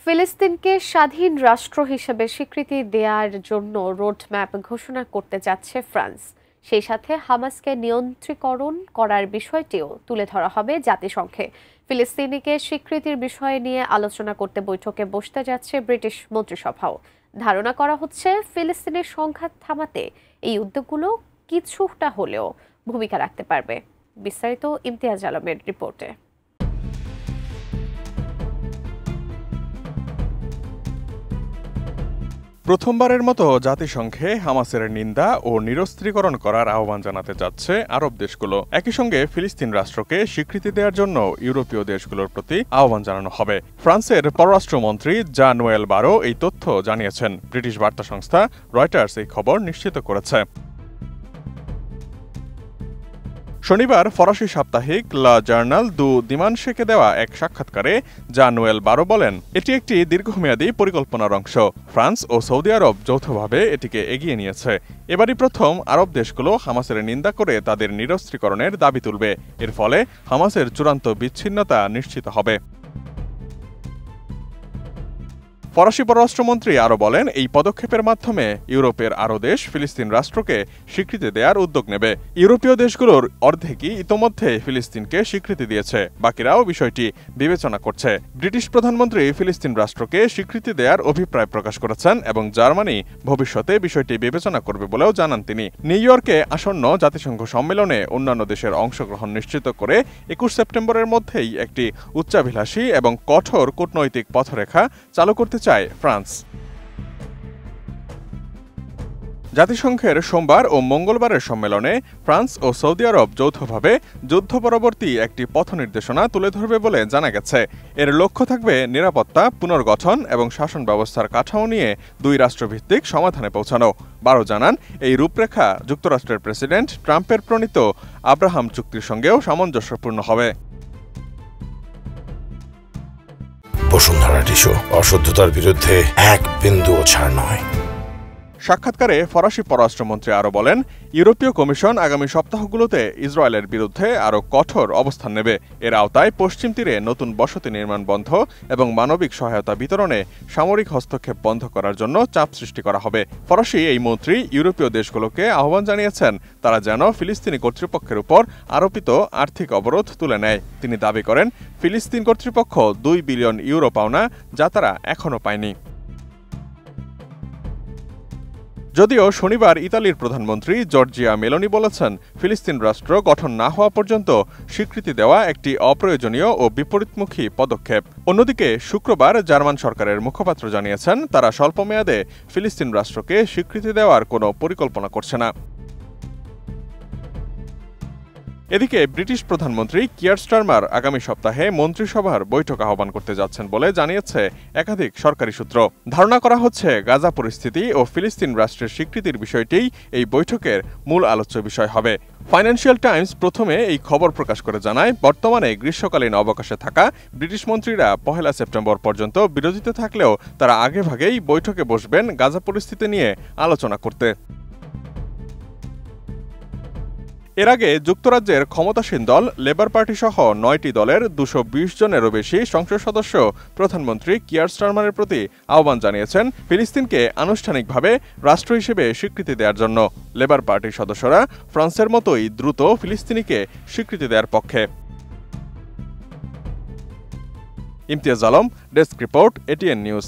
ফিলিস্তিনকে স্বাধীন রাষ্ট্র হিসেবে স্বীকৃতি দেওয়ার জন্য রোডম্যাপ ঘোষণা করতে যাচ্ছে ফ্রান্স। সেই সাথে হামাসকে নিয়ন্ত্রীকরণ করার বিষয়টিও তুলে ধরা হবে জাতিসংঘে। ফিলিস্তিনিকে স্বীকৃতির বিষয় নিয়ে আলোচনা করতে বৈঠকে বসতে যাচ্ছে ব্রিটিশ মন্ত্রিসভাও। ধারণা করা হচ্ছে ফিলিস্তিনের সংঘাত থামাতে এই উদ্যোগগুলো কিছুটা হলেও ভূমিকা রাখতে পারবে। বিস্তারিত ইমতিয়াজ আলমের রিপোর্টে। প্রথমবারের মতো জাতিসংঘে হামাসের নিন্দা ও নিরস্ত্রীকরণ করার আহ্বান জানাতে যাচ্ছে আরব দেশগুলো। একই সঙ্গে ফিলিস্তিন রাষ্ট্রকে স্বীকৃতি দেওয়ার জন্য ইউরোপীয় দেশগুলোর প্রতি আহ্বান জানানো হবে। ফ্রান্সের পররাষ্ট্রমন্ত্রী জানুয়েল বারো এই তথ্য জানিয়েছেন। ব্রিটিশ বার্তা সংস্থা রয়টার্স এই খবর নিশ্চিত করেছে। শনিবার ফরাসি সাপ্তাহিক লা জার্নাল দু দিমানশেকে দেওয়া এক সাক্ষাৎকারে জানুয়েল বারো বলেন, এটি একটি দীর্ঘমেয়াদী পরিকল্পনার অংশ। ফ্রান্স ও সৌদি আরব যৌথভাবে এটিকে এগিয়ে নিয়েছে। এবারই প্রথম আরব দেশগুলো হামাসের নিন্দা করে তাদের নিরস্ত্রীকরণের দাবি তুলবে। এর ফলে হামাসের চূড়ান্ত বিচ্ছিন্নতা নিশ্চিত হবে। ফরাসি পররাষ্ট্রমন্ত্রী আরও বলেন, এই পদক্ষেপের মাধ্যমে ইউরোপের আরও দেশ ফিলিস্তিন রাষ্ট্রকে স্বীকৃতি দেওয়ার উদ্যোগ নেবে। ইউরোপীয় দেশগুলোর অর্ধেকই ইতোমধ্যে ফিলিস্তিনকে স্বীকৃতি দিয়েছে, বাকিরাও বিষয়টি বিবেচনা করছে। ব্রিটিশ প্রধানমন্ত্রী ফিলিস্তিন রাষ্ট্রকে স্বীকৃতি দেওয়ার অভিপ্রায় প্রকাশ করেছেন এবং জার্মানি ভবিষ্যতে বিষয়টি বিবেচনা করবে বলেও জানান তিনি। নিউ ইয়র্কে আসন্ন জাতিসংঘ সম্মেলনে অন্যান্য দেশের অংশগ্রহণ নিশ্চিত করে ২১ সেপ্টেম্বরের মধ্যেই একটি উচ্চাভিলাষী এবং কঠোর কূটনৈতিক পথরেখা চালু করতে চায় ফ্রান্স। জাতিসংঘের সোমবার ও মঙ্গলবারের সম্মেলনে ফ্রান্স ও সৌদি আরব যৌথভাবে যুদ্ধ পরবর্তী একটি পথ নির্দেশনা তুলে ধরবে বলে জানা গেছে। এর লক্ষ্য থাকবে নিরাপত্তা, পুনর্গঠন এবং শাসন ব্যবস্থার কাঠামো নিয়ে দুই রাষ্ট্রভিত্তিক সমাধানে পৌঁছানো। বারো জানান, এই রূপরেখা যুক্তরাষ্ট্রের প্রেসিডেন্ট ট্রাম্পের প্রণীত আব্রাহাম চুক্তির সঙ্গেও সামঞ্জস্যপূর্ণ হবে। বসুন্ধরা টিস্যু, অশুদ্ধতার বিরুদ্ধে এক বিন্দুও ছাড় নয়। সাক্ষাৎকারে ফরাসি পররাষ্ট্রমন্ত্রী আরও বলেন, ইউরোপীয় কমিশন আগামী সপ্তাহগুলোতে ইসরায়েলের বিরুদ্ধে আরও কঠোর অবস্থান নেবে। এর আওতায় পশ্চিম তীরে নতুন বসতি নির্মাণ বন্ধ এবং মানবিক সহায়তা বিতরণে সামরিক হস্তক্ষেপ বন্ধ করার জন্য চাপ সৃষ্টি করা হবে। ফরাসি এই মন্ত্রী ইউরোপীয় দেশগুলোকে আহ্বান জানিয়েছেন তারা যেন ফিলিস্তিনি কর্তৃপক্ষের উপর আরোপিত আর্থিক অবরোধ তুলে নেয়। তিনি দাবি করেন, ফিলিস্তিন কর্তৃপক্ষ ২ বিলিয়ন ইউরো পাওনা, যা তারা এখনও পায়নি। যদিও শনিবার ইতালির প্রধানমন্ত্রী জর্জিয়া মেলোনি বলেছেন, ফিলিস্তিন রাষ্ট্র গঠন না হওয়া পর্যন্ত স্বীকৃতি দেওয়া একটি অপ্রয়োজনীয় ও বিপরীতমুখী পদক্ষেপ। অন্যদিকে শুক্রবার জার্মান সরকারের মুখপাত্র জানিয়েছেন, তারা স্বল্পমেয়াদে ফিলিস্তিন রাষ্ট্রকে স্বীকৃতি দেওয়ার কোনো পরিকল্পনা করছে না। এদিকে ব্রিটিশ প্রধানমন্ত্রী কিয়ার স্টারমার আগামী সপ্তাহে মন্ত্রিসভার বৈঠক আহ্বান করতে যাচ্ছেন বলে জানিয়েছে একাধিক সরকারি সূত্র। ধারণা করা হচ্ছে, গাজা পরিস্থিতি ও ফিলিস্তিন রাষ্ট্রের স্বীকৃতির বিষয়টিই এই বৈঠকের মূল আলোচ্য বিষয় হবে। ফাইন্যান্সিয়াল টাইমস প্রথমে এই খবর প্রকাশ করে জানায়, বর্তমানে গ্রীষ্মকালীন অবকাশে থাকা ব্রিটিশ মন্ত্রীরা ১ সেপ্টেম্বর পর্যন্ত বিরতিতে থাকলেও তারা আগেভাগেই বৈঠকে বসবেন গাজা পরিস্থিতি নিয়ে আলোচনা করতে। এর আগে যুক্তরাজ্যের ক্ষমতাসীন দল লেবার পার্টি সহ ৯টি দলের ২২০ জনেরও বেশি সংসদ সদস্য প্রধানমন্ত্রী কিয়ার স্টারমারের প্রতি আহ্বান জানিয়েছেন ফিলিস্তিনকে আনুষ্ঠানিকভাবে রাষ্ট্র হিসেবে স্বীকৃতি দেওয়ার জন্য। লেবার পার্টির সদস্যরা ফ্রান্সের মতোই দ্রুত ফিলিস্তিনিকে স্বীকৃতি দেওয়ার পক্ষে। Imtiaz Alam, desk report, ATN news.